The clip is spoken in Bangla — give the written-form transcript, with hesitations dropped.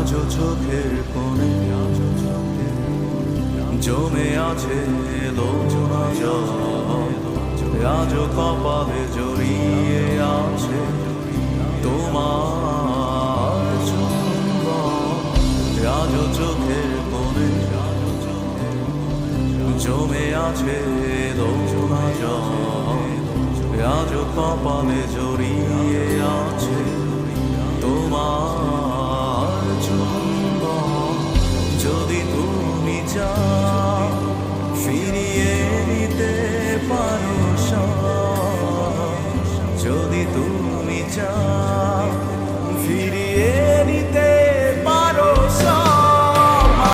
আজও চোখের কোণে জমে আছে লোচনা জল, আজও কপালে জড়িয়ে আছে তোমার চুম্বন। আজও চোখের কোণে জমে আছে লোচনা জল, আজও কপালে জড়িয়ে আছে তোমার চুম্বন। যদি তুমি চাও ফিরিয়ে নিতে পারো